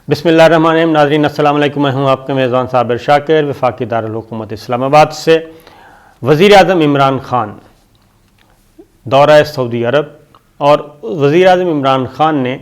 بسم اللہ الرحمن الرحیم۔ ناظرین السلام علیکم، میں ہوں آپ کا میزبان صابر شاکر، وفاقی دارالحکومت اسلام آباد سے۔ وزیر اعظم عمران خان دورہ سعودی عرب، اور وزیر اعظم عمران خان نے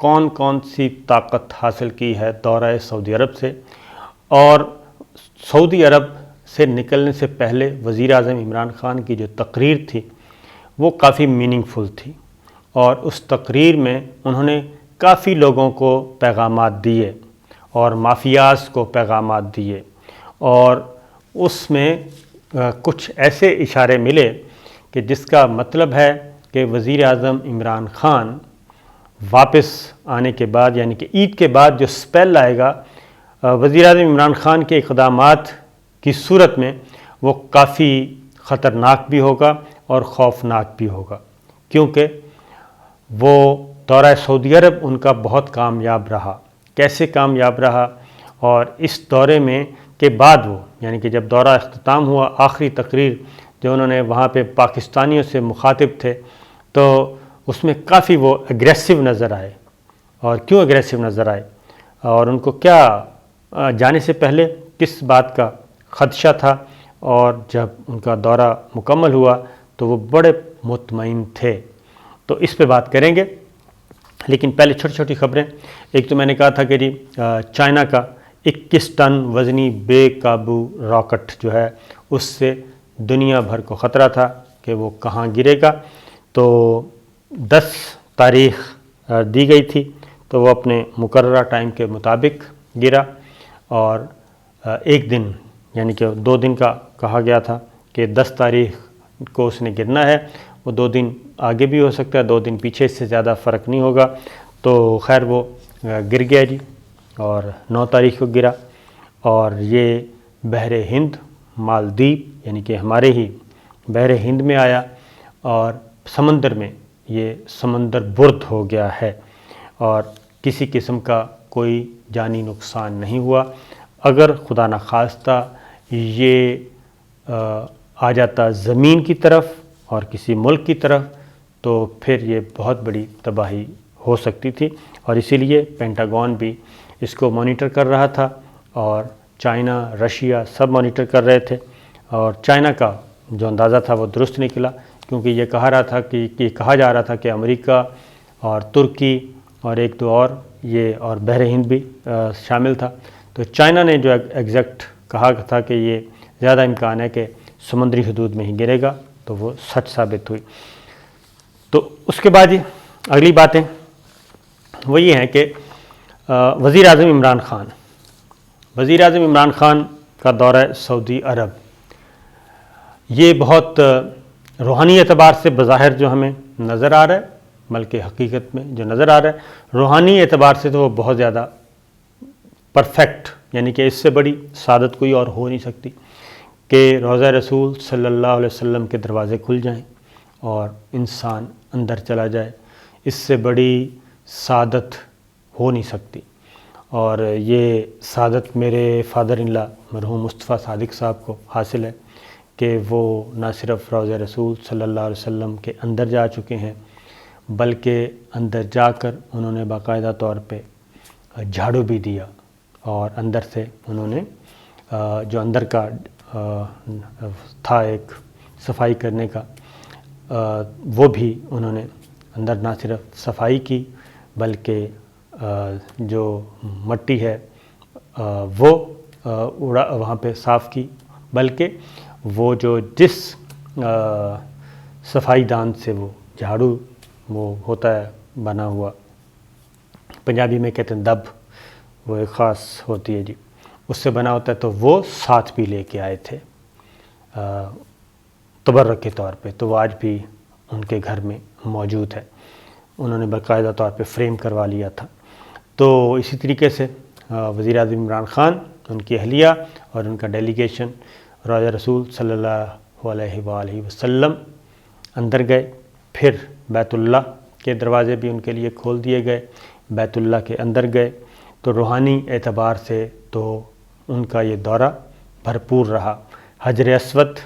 کون کون سی طاقت حاصل کی ہے دورہ سعودی عرب سے، اور سعودی عرب سے نکلنے سے پہلے وزیر اعظم عمران خان کی جو تقریر تھی وہ کافی میننگ فل تھی، اور اس تقریر میں انہوں نے کافی لوگوں کو پیغامات دیے اور مافیاز کو پیغامات دیے، اور اس میں کچھ ایسے اشارے ملے کہ جس کا مطلب ہے کہ وزیر اعظم عمران خان واپس آنے کے بعد، یعنی کہ عید کے بعد جو سپیل آئے گا وزیر اعظم عمران خان کے اقدامات کی صورت میں، وہ کافی خطرناک بھی ہوگا اور خوفناک بھی ہوگا، کیونکہ وہ دورہ سعودی عرب ان کا بہت کامیاب رہا۔ کیسے کامیاب رہا؟ اور اس دورے میں کے بعد وہ، یعنی کہ جب دورہ اختتام ہوا، آخری تقریر جو انہوں نے وہاں پہ پاکستانیوں سے مخاطب تھے، تو اس میں کافی وہ اگریسو نظر آئے۔ اور کیوں اگریسو نظر آئے، اور ان کو کیا جانے سے پہلے کس بات کا خدشہ تھا، اور جب ان کا دورہ مکمل ہوا تو وہ بڑے مطمئن تھے، تو اس پہ بات کریں گے۔ لیکن پہلے چھوٹی چھوٹی خبریں۔ ایک تو میں نے کہا تھا کہ جی چائنا کا 21 ٹن وزنی بے قابو راکٹ جو ہے، اس سے دنیا بھر کو خطرہ تھا کہ وہ کہاں گرے گا، تو 10 تاریخ دی گئی تھی، تو وہ اپنے مقررہ ٹائم کے مطابق گرا، اور ایک دن یعنی کہ 2 دن کا کہا گیا تھا کہ 10 تاریخ کو اس نے گرنا ہے، وہ 2 دن آگے بھی ہو سکتا ہے، 2 دن پیچھے، اس سے زیادہ فرق نہیں ہوگا۔ تو خیر وہ گر گیا جی، اور 9 تاریخ کو گرا، اور یہ بحر ہند، مالدیپ یعنی کہ ہمارے ہی بحر ہند میں آیا، اور سمندر میں یہ سمندر برد ہو گیا ہے، اور کسی قسم کا کوئی جانی نقصان نہیں ہوا۔ اگر خدا نخواستہ یہ آ جاتا زمین کی طرف اور کسی ملک کی طرف، تو پھر یہ بہت بڑی تباہی ہو سکتی تھی، اور اسی لیے پینٹاگون بھی اس کو مانیٹر کر رہا تھا، اور چائنا، رشیا سب مانیٹر کر رہے تھے، اور چائنا کا جو اندازہ تھا وہ درست نکلا، کیونکہ یہ کہا جا رہا تھا کہ امریکہ اور ترکی اور 1-2 اور یہ اور بحر ہند بھی شامل تھا، تو چائنا نے جو ایگزیکٹ کہا تھا کہ یہ زیادہ امکان ہے کہ سمندری حدود میں ہی گرے گا، تو وہ سچ ثابت ہوئی۔ تو اس کے بعد اگلی باتیں وہ یہ ہیں کہ وزیر اعظم عمران خان کا دورہ سعودی عرب، یہ بہت روحانی اعتبار سے بظاہر جو ہمیں نظر آ رہا ہے، بلکہ حقیقت میں جو نظر آ رہا ہے روحانی اعتبار سے، تو وہ بہت زیادہ پرفیکٹ، یعنی کہ اس سے بڑی سعادت کوئی اور ہو نہیں سکتی کہ روضہ رسول صلی اللہ علیہ وسلم کے دروازے کھل جائیں اور انسان اندر چلا جائے، اس سے بڑی سعادت ہو نہیں سکتی۔ اور یہ سعادت میرے فادر ان لا مرحوم مصطفیٰ صادق صاحب کو حاصل ہے کہ وہ نہ صرف روضہ رسول صلی اللہ علیہ وسلم کے اندر جا چکے ہیں، بلکہ اندر جا کر انہوں نے باقاعدہ طور پہ جھاڑو بھی دیا، اور اندر سے انہوں نے جو اندر کا تھا ایک صفائی کرنے کا، وہ بھی انہوں نے اندر نہ صرف صفائی کی، بلکہ جو مٹی ہے وہ وہاں پہ صاف کی، بلکہ وہ جو جس صفائی دان سے وہ جھاڑو وہ ہوتا ہے بنا ہوا، پنجابی میں کہتے ہیں دب، وہ ایک خاص ہوتی ہے جی، اس سے بنا ہوتا ہے، تو وہ ساتھ بھی لے کے آئے تھے تبرک کے طور پہ، تو وہ آج بھی ان کے گھر میں موجود ہے، انہوں نے باقاعدہ طور پہ فریم کروا لیا تھا۔ تو اسی طریقے سے وزیر اعظم عمران خان، ان کی اہلیہ اور ان کا ڈیلیگیشن روضہ رسول صلی اللہ علیہ وآلہ وسلم اندر گئے، پھر بیت اللہ کے دروازے بھی ان کے لیے کھول دیے گئے، بیت اللہ کے اندر گئے، تو روحانی اعتبار سے تو ان کا یہ دورہ بھرپور رہا۔ حجر اسود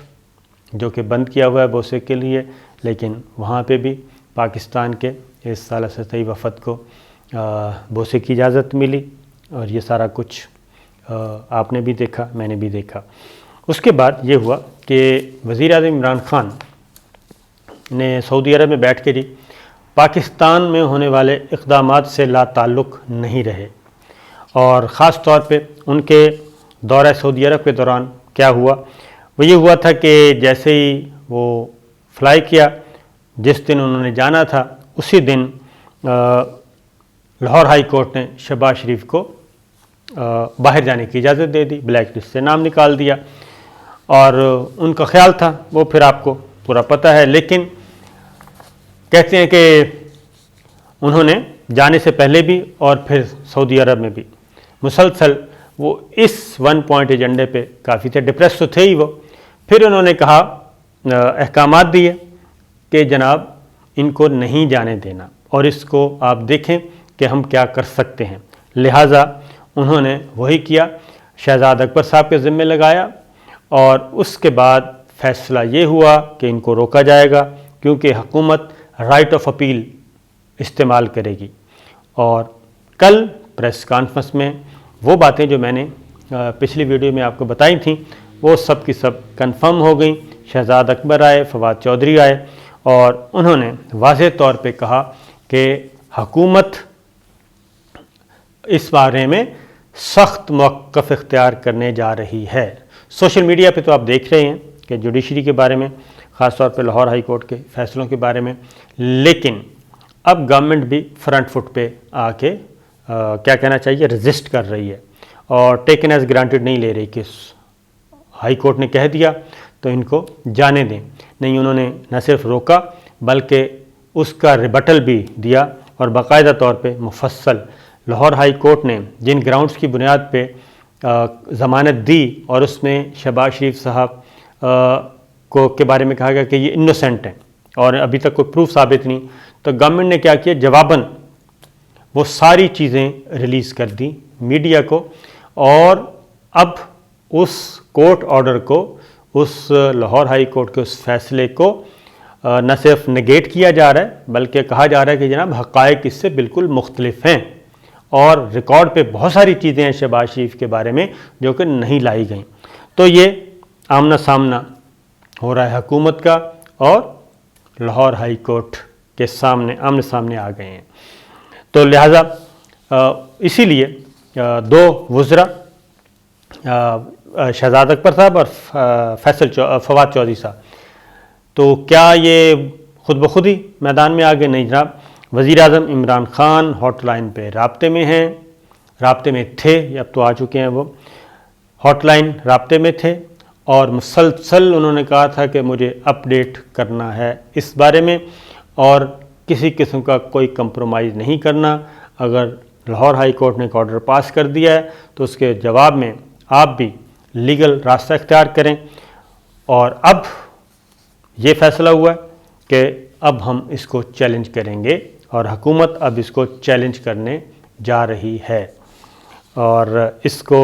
جو کہ بند کیا ہوا ہے بوسے کے لیے، لیکن وہاں پہ بھی پاکستان کے اس ثالثی وفد کو بوسے کی اجازت ملی، اور یہ سارا کچھ آپ نے بھی دیکھا، میں نے بھی دیکھا۔ اس کے بعد یہ ہوا کہ وزیر اعظم عمران خان نے سعودی عرب میں بیٹھ کے پاکستان میں ہونے والے اقدامات سے لا تعلق نہیں رہے، اور خاص طور پہ ان کے دورہ سعودی عرب کے دوران کیا ہوا، وہ یہ ہوا تھا کہ جیسے ہی وہ فلائی کیا، جس دن انہوں نے جانا تھا اسی دن لاہور ہائی کورٹ نے شہباز شریف کو باہر جانے کی اجازت دے دی، بلیک لسٹ سے نام نکال دیا، اور ان کا خیال تھا، وہ پھر آپ کو پورا پتہ ہے، لیکن کہتے ہیں کہ انہوں نے جانے سے پہلے بھی اور پھر سعودی عرب میں بھی مسلسل وہ اس 1 پوائنٹ ایجنڈے پہ کافی تھے، ڈپریس تو تھے ہی وہ۔ پھر انہوں نے کہا، احکامات دیے کہ جناب ان کو نہیں جانے دینا، اور اس کو آپ دیکھیں کہ ہم کیا کر سکتے ہیں۔ لہٰذا انہوں نے وہی کیا، شہزاد اکبر صاحب کے ذمے لگایا، اور اس کے بعد فیصلہ یہ ہوا کہ ان کو روکا جائے گا، کیونکہ حکومت رائٹ آف اپیل استعمال کرے گی۔ اور کل پریس کانفرنس میں وہ باتیں جو میں نے پچھلی ویڈیو میں آپ کو بتائی تھیں، وہ سب کی سب کنفرم ہو گئیں۔ شہزاد اکبر آئے، فواد چودھری آئے، اور انہوں نے واضح طور پہ کہا کہ حکومت اس بارے میں سخت موقف اختیار کرنے جا رہی ہے۔ سوشل میڈیا پہ تو آپ دیکھ رہے ہیں کہ جوڈیشری کے بارے میں، خاص طور پہ لاہور ہائی کورٹ کے فیصلوں کے بارے میں، لیکن اب گورنمنٹ بھی فرنٹ فٹ پہ آ کے کیا کہنا چاہیے، رزسٹ کر رہی ہے، اور ٹیکن ایز گرانٹیڈ نہیں لے رہی کہ ہائی کورٹ نے کہہ دیا تو ان کو جانے دیں۔ نہیں، انہوں نے نہ صرف روکا بلکہ اس کا ریبٹل بھی دیا، اور باقاعدہ طور پہ مفصل لاہور ہائی کورٹ نے جن گراؤنڈز کی بنیاد پہ ضمانت دی، اور اس میں شہباز شریف صاحب کو کے بارے میں کہا گیا کہ یہ انوسینٹ ہیں اور ابھی تک کوئی پروف ثابت نہیں، تو گورنمنٹ نے کیا کیا، جواباً وہ ساری چیزیں ریلیز کر دیں میڈیا کو، اور اب اس کورٹ آرڈر کو، اس لاہور ہائی کورٹ کے اس فیصلے کو نہ صرف نگیٹ کیا جا رہا ہے بلکہ کہا جا رہا ہے کہ جناب حقائق اس سے بالکل مختلف ہیں، اور ریکارڈ پہ بہت ساری چیزیں ہیں شہباز شریف کے بارے میں جو کہ نہیں لائی گئیں۔ تو یہ آمنا سامنا ہو رہا ہے حکومت کا، اور لاہور ہائی کورٹ کے سامنے آمنے سامنے آ گئے ہیں۔ تو لہٰذا اسی لیے دو وزراء، شہزاد اکبر صاحب اور فواد چودھری صاحب، تو کیا یہ خود بخود ہی میدان میں آ گئے؟ نہیں جناب، وزیر اعظم عمران خان ہاٹ لائن پہ رابطے میں ہیں، رابطے میں تھے، اب تو آ چکے ہیں، وہ ہاٹ لائن رابطے میں تھے، اور مسلسل انہوں نے کہا تھا کہ مجھے اپ ڈیٹ کرنا ہے اس بارے میں، اور کسی قسم کا کوئی کمپرومائز نہیں کرنا۔ اگر لاہور ہائی کورٹ نے ایک آرڈر پاس کر دیا ہے تو اس کے جواب میں آپ بھی لیگل راستہ اختیار کریں، اور اب یہ فیصلہ ہوا ہے کہ اب ہم اس کو چیلنج کریں گے، اور حکومت اب اس کو چیلنج کرنے جا رہی ہے، اور اس کو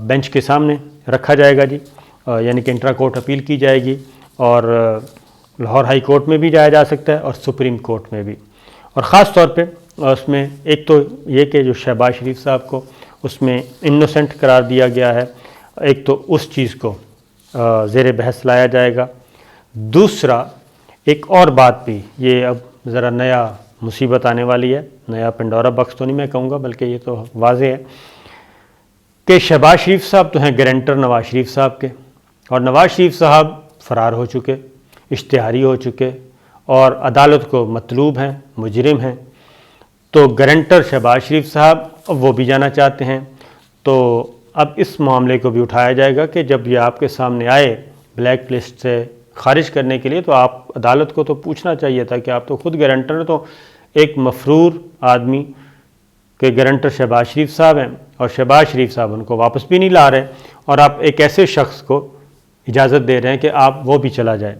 بینچ کے سامنے رکھا جائے گا جی، یعنی کہ انٹرا کورٹ اپیل کی جائے گی، اور لاہور ہائی کورٹ میں بھی جایا جا سکتا ہے اور سپریم کورٹ میں بھی۔ اور خاص طور پہ اس میں ایک تو یہ کہ جو شہباز شریف صاحب کو اس میں انوسینٹ قرار دیا گیا ہے، ایک تو اس چیز کو زیر بحث لایا جائے گا۔ دوسرا ایک اور بات بھی، یہ اب ذرا نیا مصیبت آنے والی ہے، نیا پنڈورا باکس تو نہیں میں کہوں گا بلکہ یہ تو واضح ہے کہ شہباز شریف صاحب تو ہیں گارنٹر نواز شریف صاحب کے، اور نواز شریف صاحب فرار ہو چکے، اشتہاری ہو چکے، اور عدالت کو مطلوب ہیں، مجرم ہیں، تو گارنٹر شہباز شریف صاحب وہ بھی جانا چاہتے ہیں۔ تو اب اس معاملے کو بھی اٹھایا جائے گا کہ جب یہ آپ کے سامنے آئے بلیک لسٹ سے خارج کرنے کے لیے، تو آپ عدالت کو تو پوچھنا چاہیے تھا کہ آپ تو خود گارنٹر ہیں، تو ایک مفرور آدمی کہ گارنٹر شہباز شریف صاحب ہیں، اور شہباز شریف صاحب ان کو واپس بھی نہیں لا رہے، اور آپ ایک ایسے شخص کو اجازت دے رہے ہیں کہ آپ وہ بھی چلا جائے،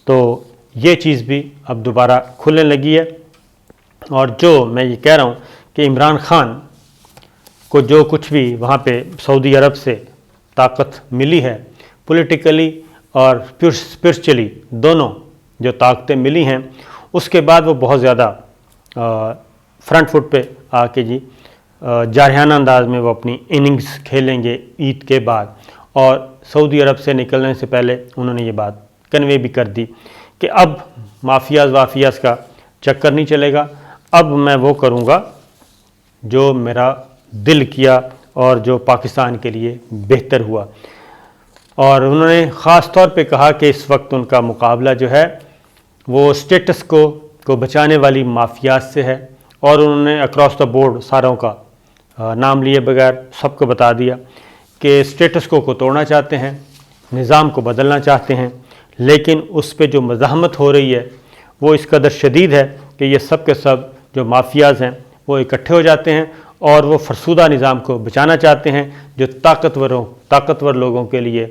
تو یہ چیز بھی اب دوبارہ کھلنے لگی ہے۔ اور جو میں یہ کہہ رہا ہوں کہ عمران خان کو جو کچھ بھی وہاں پہ سعودی عرب سے طاقت ملی ہے، پولیٹیکلی اور اسپرچولی دونوں جو طاقتیں ملی ہیں، اس کے بعد وہ بہت زیادہ فرنٹ فٹ پہ آ کے جی جارحانہ انداز میں وہ اپنی اننگز کھیلیں گے عید کے بعد، اور سعودی عرب سے نکلنے سے پہلے انہوں نے یہ بات کنوے بھی کر دی کہ اب مافیاز کا چکر نہیں چلے گا، اب میں وہ کروں گا جو میرا دل کیا اور جو پاکستان کے لیے بہتر ہوا۔ اور انہوں نے خاص طور پہ کہا کہ اس وقت ان کا مقابلہ جو ہے وہ اسٹیٹس کو بچانے والی مافیاز سے ہے، اور انہوں نے اکراس دا بورڈ ساروں کا نام لیے بغیر سب کو بتا دیا کہ اسٹیٹس کو توڑنا چاہتے ہیں، نظام کو بدلنا چاہتے ہیں، لیکن اس پہ جو مزاحمت ہو رہی ہے وہ اس قدر شدید ہے کہ یہ سب کے سب جو مافیاز ہیں وہ اکٹھے ہو جاتے ہیں اور وہ فرسودہ نظام کو بچانا چاہتے ہیں، جو طاقتور لوگوں کے لیے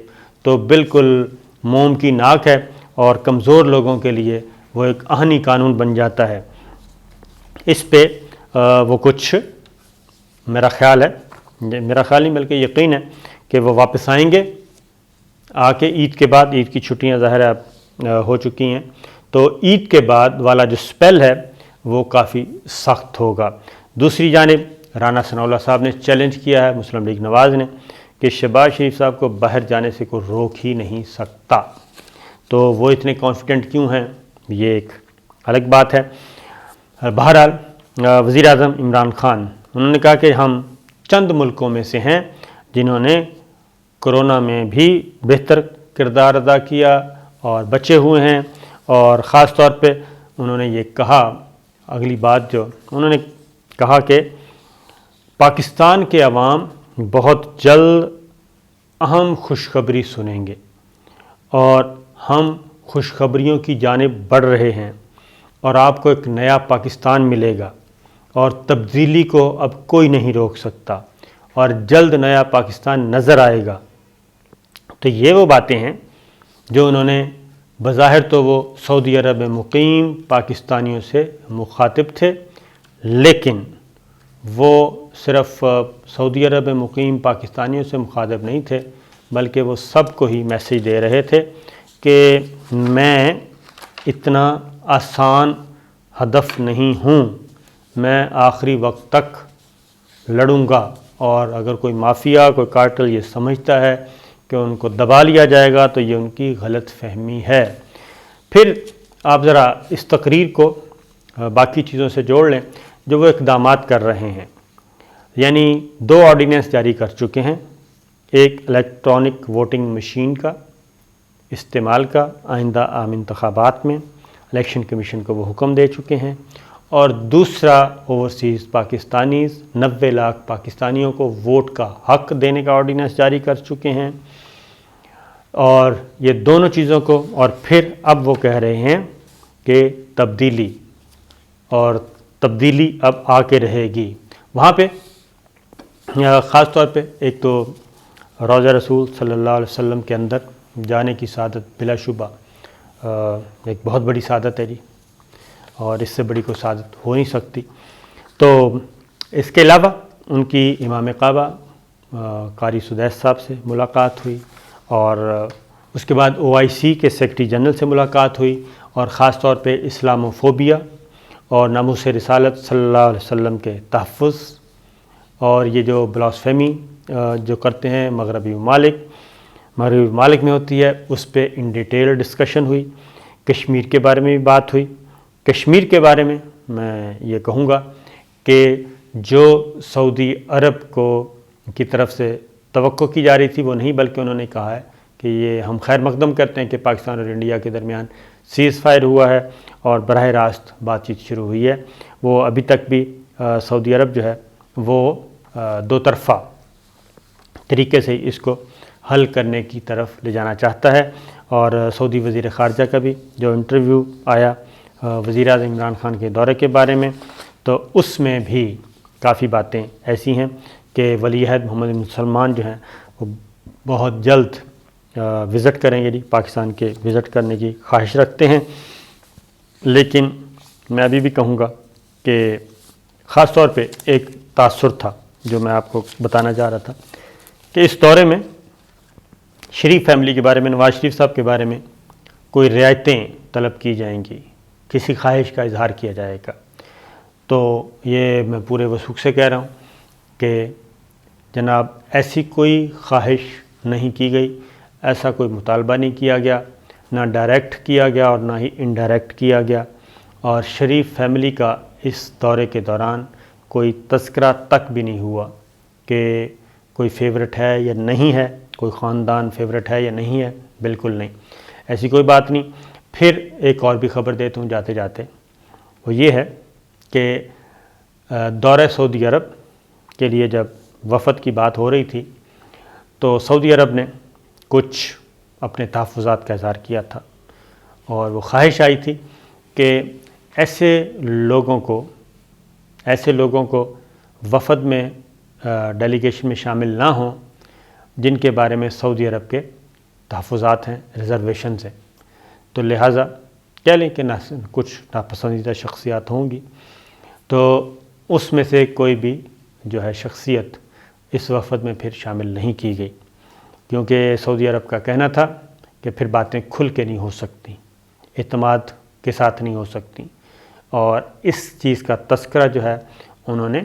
تو بالکل موم کی ناک ہے، اور کمزور لوگوں کے لیے وہ ایک آہنی قانون بن جاتا ہے۔ اس پہ وہ کچھ میرا خیال نہیں بلکہ یقین ہے کہ وہ واپس آئیں گے آ کے عید کے بعد۔ عید کی چھٹیاں ظاہر ہے اب ہو چکی ہیں، تو عید کے بعد والا جو سپیل ہے وہ کافی سخت ہوگا۔ دوسری جانب رانا ثناء اللہ صاحب نے چیلنج کیا ہے مسلم لیگ نواز نے کہ شہباز شریف صاحب کو باہر جانے سے کوئی روک ہی نہیں سکتا، تو وہ اتنے کانفیڈنٹ کیوں ہیں یہ ایک الگ بات ہے۔ بہرحال وزیر اعظم عمران خان انہوں نے کہا کہ ہم چند ملکوں میں سے ہیں جنہوں نے کرونا میں بھی بہتر کردار ادا کیا اور بچے ہوئے ہیں، اور خاص طور پہ انہوں نے یہ کہا، اگلی بات جو انہوں نے کہا کہ پاکستان کے عوام بہت جلد اہم خوشخبری سنیں گے اور ہم خوشخبریوں کی جانب بڑھ رہے ہیں، اور آپ کو ایک نیا پاکستان ملے گا، اور تبدیلی کو اب کوئی نہیں روک سکتا، اور جلد نیا پاکستان نظر آئے گا۔ تو یہ وہ باتیں ہیں جو انہوں نے بظاہر تو وہ سعودی عرب میں مقیم پاکستانیوں سے مخاطب تھے، لیکن وہ صرف سعودی عرب میں مقیم پاکستانیوں سے مخاطب نہیں تھے، بلکہ وہ سب کو ہی میسیج دے رہے تھے کہ میں اتنا آسان ہدف نہیں ہوں، میں آخری وقت تک لڑوں گا، اور اگر کوئی مافیا کوئی کارٹل یہ سمجھتا ہے کہ ان کو دبا لیا جائے گا تو یہ ان کی غلط فہمی ہے۔ پھر آپ ذرا اس تقریر کو باقی چیزوں سے جوڑ لیں جو وہ اقدامات کر رہے ہیں، یعنی 2 آرڈیننس جاری کر چکے ہیں، ایک الیکٹرانک ووٹنگ مشین کا استعمال کا آئندہ عام انتخابات میں الیکشن کمیشن کو وہ حکم دے چکے ہیں، اور دوسرا اوورسیز پاکستانیز 90 لاکھ پاکستانیوں کو ووٹ کا حق دینے کا آرڈیننس جاری کر چکے ہیں۔ اور یہ دونوں چیزوں کو، اور پھر اب وہ کہہ رہے ہیں کہ تبدیلی اب آ کے رہے گی۔ وہاں پہ خاص طور پہ ایک تو روضہ رسول صلی اللہ علیہ وسلم کے اندر جانے کی سعادت بلا شبہ ایک بہت بڑی سعادت ہے جی، اور اس سے بڑی کوئی سعادت ہو نہیں سکتی۔ تو اس کے علاوہ ان کی امام کعبہ قاری سدیس صاحب سے ملاقات ہوئی، اور اس کے بعد OIC کے سیکرٹری جنرل سے ملاقات ہوئی، اور خاص طور پہ اسلاموفوبیا اور ناموس رسالت صلی اللہ علیہ وسلم کے تحفظ، اور یہ جو بلاسفیمی جو کرتے ہیں مغربی ممالک میں ہوتی ہے، اس پہ ان ڈیٹیل ڈسکشن ہوئی۔ کشمیر کے بارے میں بھی بات ہوئی۔ کشمیر کے بارے میں میں یہ کہوں گا کہ جو سعودی عرب کی طرف سے توقع کی جا رہی تھی وہ نہیں، بلکہ انہوں نے کہا ہے کہ یہ ہم خیر مقدم کرتے ہیں کہ پاکستان اور انڈیا کے درمیان سیز فائر ہوا ہے اور براہ راست بات چیت شروع ہوئی ہے۔ وہ ابھی تک بھی سعودی عرب جو ہے وہ 2 طرفہ طریقے سے اس کو حل کرنے کی طرف لے جانا چاہتا ہے، اور سعودی وزیر خارجہ کا بھی جو انٹرویو آیا وزیر اعظم عمران خان کے دورے کے بارے میں، تو اس میں بھی کافی باتیں ایسی ہیں کہ ولی عہد محمد بن سلمان جو ہیں وہ بہت جلد وزٹ کریں گے، جی پاکستان کے وزٹ کرنے کی خواہش رکھتے ہیں۔ لیکن میں ابھی بھی کہوں گا کہ خاص طور پہ ایک تاثر تھا جو میں آپ کو بتانا چاہ رہا تھا کہ اس دورے میں شریف فیملی کے بارے میں، نواز شریف صاحب کے بارے میں کوئی رعایتیں طلب کی جائیں گی، کسی خواہش کا اظہار کیا جائے گا۔ تو یہ میں پورے وثوق سے کہہ رہا ہوں کہ جناب ایسی کوئی خواہش نہیں کی گئی، ایسا کوئی مطالبہ نہیں کیا گیا، نہ ڈائریکٹ کیا گیا اور نہ ہی انڈائریکٹ کیا گیا، اور شریف فیملی کا اس دورے کے دوران کوئی تذکرہ تک بھی نہیں ہوا کہ کوئی فیورٹ ہے یا نہیں ہے، کوئی خاندان فیورٹ ہے یا نہیں ہے، بالکل نہیں، ایسی کوئی بات نہیں۔ پھر ایک اور بھی خبر دیتا ہوں جاتے جاتے، وہ یہ ہے کہ دورہ سعودی عرب کے لیے جب وفد کی بات ہو رہی تھی تو سعودی عرب نے کچھ اپنے تحفظات کا اظہار کیا تھا، اور وہ خواہش آئی تھی کہ ایسے لوگوں کو وفد میں ڈیلیگیشن میں شامل نہ ہوں جن کے بارے میں سعودی عرب کے تحفظات ہیں، ریزرویشنز ہیں، تو لہٰذا کہہ لیں کہ کچھ ناپسندیدہ شخصیات ہوں گی، تو اس میں سے کوئی بھی جو ہے شخصیت اس وفد میں پھر شامل نہیں کی گئی، کیونکہ سعودی عرب کا کہنا تھا کہ پھر باتیں کھل کے نہیں ہو سکتی، اعتماد کے ساتھ نہیں ہو سکتی، اور اس چیز کا تذکرہ جو ہے انہوں نے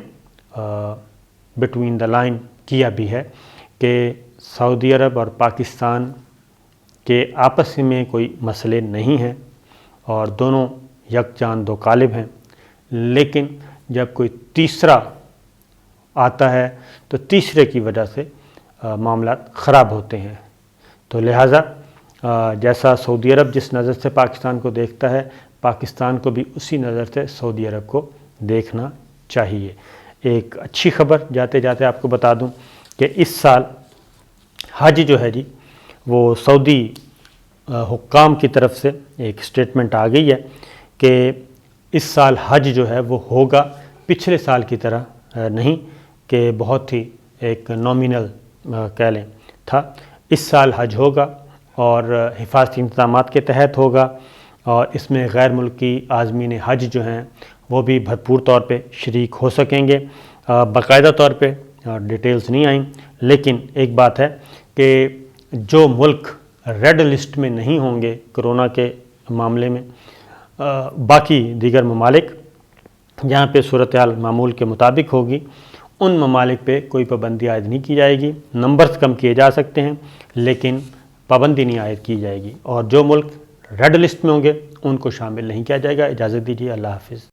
بٹوین دا لائن کیا بھی ہے کہ سعودی عرب اور پاکستان کے آپس میں کوئی مسئلے نہیں ہیں اور دونوں یکجان دو قالب ہیں، لیکن جب کوئی تیسرا آتا ہے تو تیسرے کی وجہ سے معاملات خراب ہوتے ہیں، تو لہٰذا جیسا سعودی عرب جس نظر سے پاکستان کو دیکھتا ہے، پاکستان کو بھی اسی نظر سے سعودی عرب کو دیکھنا چاہیے۔ ایک اچھی خبر جاتے جاتے آپ کو بتا دوں کہ اس سال حج جو ہے جی وہ سعودی حکام کی طرف سے ایک سٹیٹمنٹ آ گئی ہے کہ اس سال حج جو ہے وہ ہوگا، پچھلے سال کی طرح نہیں کہ بہت ہی ایک نامینل کہہ لیں تھا، اس سال حج ہوگا اور حفاظتی انتظامات کے تحت ہوگا، اور اس میں غیر ملکی عازمین حج جو ہیں وہ بھی بھرپور طور پہ شریک ہو سکیں گے۔ باقاعدہ طور پہ ڈیٹیلز نہیں آئیں، لیکن ایک بات ہے کہ جو ملک ریڈ لسٹ میں نہیں ہوں گے کرونا کے معاملے میں، باقی دیگر ممالک جہاں پہ صورتحال معمول کے مطابق ہوگی، ان ممالک پہ کوئی پابندی عائد نہیں کی جائے گی، نمبرز کم کیے جا سکتے ہیں لیکن پابندی نہیں عائد کی جائے گی، اور جو ملک ریڈ لسٹ میں ہوں گے ان کو شامل نہیں کیا جائے گا۔ اجازت دیجیے، اللہ حافظ۔